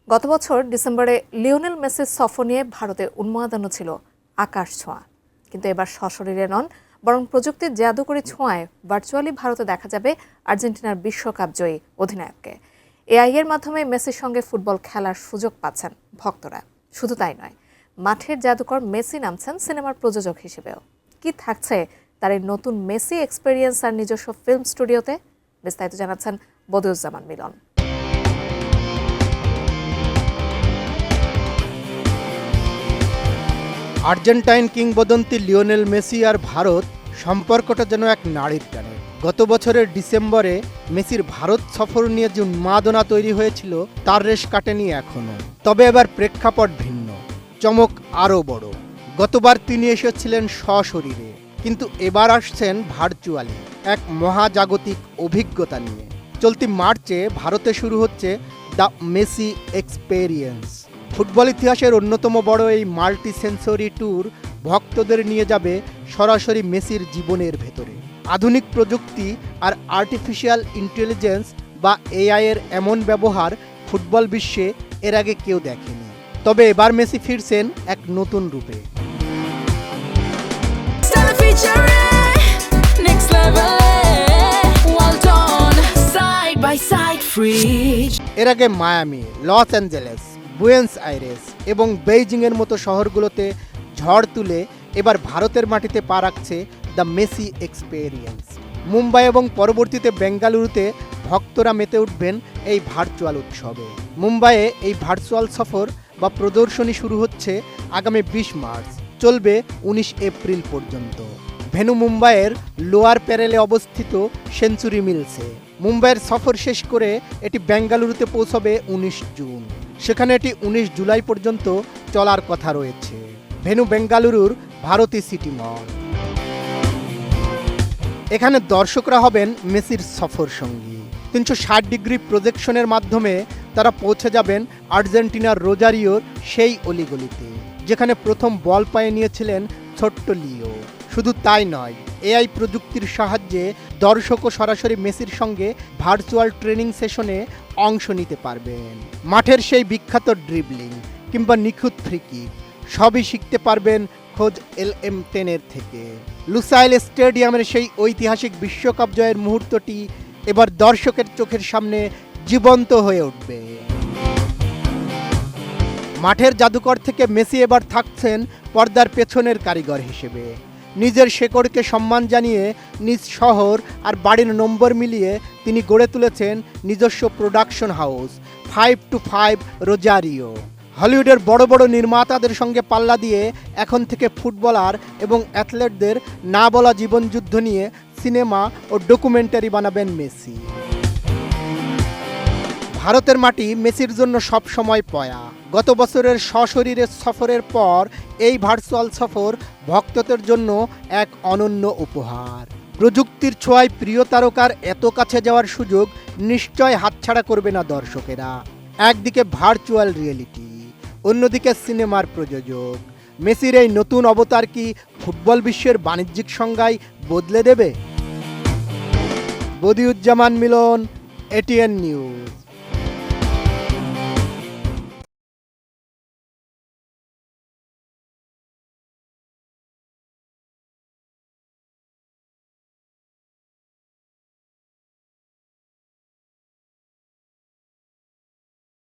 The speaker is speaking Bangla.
গত বছর ডিসেম্বরে লিওনেল মেসির সফর নিয়ে ভারতে উন্মাদনা ছিল আকাশ ছোঁয়া, কিন্তু এবার সশরীরে নন, বরং প্রযুক্তির জাদুকরী ছোঁয়ায় ভার্চুয়ালি ভারতে দেখা যাবে আর্জেন্টিনার বিশ্বকাপ জয়ী অধিনায়ককে। এআই এর মাধ্যমে মেসির সঙ্গে ফুটবল খেলার সুযোগ পাচ্ছেন ভক্তরা। শুধু তাই নয়, মাঠের জাদুকর মেসি নামছেন সিনেমার প্রযোজক হিসেবেও। কি থাকছে তার এই নতুন মেসি এক্সপেরিয়েন্স আর নিজস্ব ফিল্ম স্টুডিওতে? বিস্তারিত জানাচ্ছেন বদিউজ্জামান মিলন। আর্জেন্টাইন কিংবদন্তি লিওনেল মেসি আর ভারত সম্পর্কটা যেন এক নাড়ির টানে। গত বছরের ডিসেম্বরে মেসির ভারত সফর নিয়ে যে উন্মাদনা তৈরি হয়েছিল তার রেশ কাটেনি এখনো। তবে এবার প্রেক্ষাপট ভিন্ন, চমক আরও বড়। গতবার তিনি এসেছিলেন সশরীরে, কিন্তু এবার আসছেন ভার্চুয়ালি, এক মহাজাগতিক অভিজ্ঞতা নিয়ে। চলতি মার্চে ভারতে শুরু হচ্ছে দ্য মেসি এক্সপেরিয়েন্স। ফুটবল ইতিহাসের অন্যতম বড় এই মাল্টি সেন্সরি ট্যুর ভক্তদের নিয়ে যাবে সরাসরি মেসির জীবনের ভেতরে। আধুনিক প্রযুক্তি আর আর্টিফিশিয়াল ইন্টেলিজেন্স বা এআই এর এমন ব্যবহার ফুটবল বিশ্বে এর আগে কেউ দেখেনি। তবে এবার মেসি ফিরছেন এক নতুন রূপে। এর আগে Miami, Los Angeles, Buenos Aires এবং বেইজিংয়ের মতো শহরগুলোতে ঝড় তুলে এবার ভারতের মাটিতে পা রাখছে দ্য মেসি এক্সপেরিয়েন্স। মুম্বাই এবং পরবর্তীতে বেঙ্গালুরুতে ভক্তরা মেতে উঠবেন এই ভার্চুয়াল উৎসবে। মুম্বাইয়ে এই ভার্চুয়াল সফর বা প্রদর্শনী শুরু হচ্ছে আগামী 20 মার্চ, চলবে 19 এপ্রিল পর্যন্ত। ভেন্যু মুম্বাইয়ের লোয়ার প্যারেলে অবস্থিত সেঞ্চুরি মিলসে। মুম্বাইয়ের সফর শেষ করে এটি বেঙ্গালুরুতে পৌঁছবে 19 জুন। সেখানে এটি 19 জুলাই পর্যন্ত চলার কথা রয়েছে। ভেন্যু বেঙ্গালুরুর ভারতী সিটি মল। এখানে দর্শকরা হবেন মেসির সফর সঙ্গী। 360 ডিগ্রি প্রজেকশনের মাধ্যমে তারা পৌঁছে যাবেন আর্জেন্টিনার রোজারিওর সেই অলিগলিতে, যেখানে প্রথম বল পায়ে নিয়েছিলেন ছোট্ট লিও। শুধু তাই নয়, এআই প্রযুক্তির সাহায্যে দর্শকও সরাসরি মেসির সঙ্গে ভার্চুয়াল ট্রেনিং সেশনে অংশ নিতে পারবেন। মাঠের সেই বিখ্যাত ড্রিবলিং কিংবা নিখুঁত ফ্রি কিক সবই শিখতে পারবেন খোঁজ LM10 থেকে। লুসাইল স্টেডিয়ামের সেই ঐতিহাসিক বিশ্বকাপ জয়ের মুহূর্তটি এবার দর্শকের চোখের সামনে জীবন্ত হয়ে উঠবে। মাঠের জাদুকর থেকে মেসি এবার থাকছেন পর্দার পেছনের কারিগর হিসেবে। নিজের শেকড়কে সম্মান জানিয়ে নিজ শহর আর বাড়ির নম্বর মিলিয়ে তিনি গড়ে তুলেছেন নিজস্ব প্রোডাকশন হাউস 525 রোজারিও। হলিউডের বড় বড় নির্মাতাদের সঙ্গে পাল্লা দিয়ে এখন থেকে ফুটবলার এবং অ্যাথলেটদের না বলা জীবনযুদ্ধ নিয়ে সিনেমা ও ডকুমেন্টারি বানাবেন মেসি। ভারতের মাটি মেসির জন্য সবসময় পয়া। গত বছরের সশরীরে সফরের পর এই ভার্চুয়াল সফর ভক্তদের জন্য এক অনন্য উপহার। প্রযুক্তির ছোঁয়ায় প্রিয় তারকার এত কাছে যাওয়ার সুযোগ নিশ্চয় হাতছাড়া করবে না দর্শকেরা। একদিকে ভার্চুয়াল রিয়েলিটি, অন্যদিকে সিনেমার প্রযোজক। মেসির এই নতুন অবতার কি ফুটবল বিশ্বের বাণিজ্যিক সংজ্ঞায় বদলে দেবে? বদিউজ্জামান মিলন, ATN নিউজ।